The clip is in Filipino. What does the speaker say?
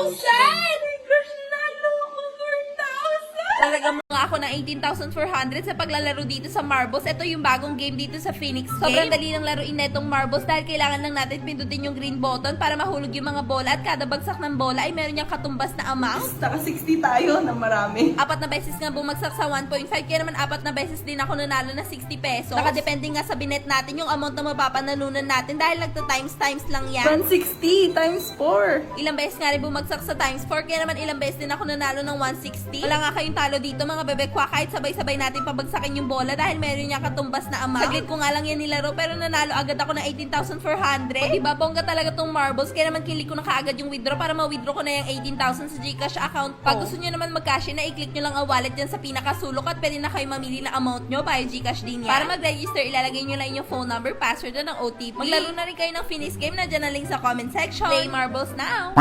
Gosh, nalo ko 4,000! Talagang mga ako ng 18,400 sa paglalaro dito sa Marbles. Ito yung bagong game dito sa Phoenix Game. Sobrang dali ng laruin na itong Marbles dahil kailangan lang natin pindutin yung green button para mahulog yung mga bola at kada bagsak ng bola ay meron niyang katumbas na amount. Saka 60 tayo na marami. 4 na beses nga bumagsak sa 1.5 kaya naman 4 na beses din ako nanalo na 60 pesos. Nakadepende nga sa binet natin yung amount na mapapanalunan natin dahil nagta-times lang yan. 160 times 4. Ilang beses nga rin bumagsak sa times 4 kaya naman ilang beses din ako nanalo ng 160. Wala nga kayong talo dito mga bebekwa kahit sabay-sabay natin pabagsakin yung bola dahil meron niya katumbas na amount. Saglit ko nga lang yan nilaro pero nanalo agad ako ng 18,400. O diba bongga talaga tong Marbles kaya naman kilik ko na kaagad yung withdraw para ma-withdraw ko na yung 18,000 sa Gcash account ko. Pag gusto nyo naman mag-cash in na i-click nyo lang ang wallet dyan sa pinakasulok at pwede na kayo mamili na amount nyo via Gcash din yan. Para mag-register ilalagay nyo lang yung phone number, password at ng OTP. Maglaro na rin kayo ng Phoenix Game na dyan na link sa comment section. Play Marbles now!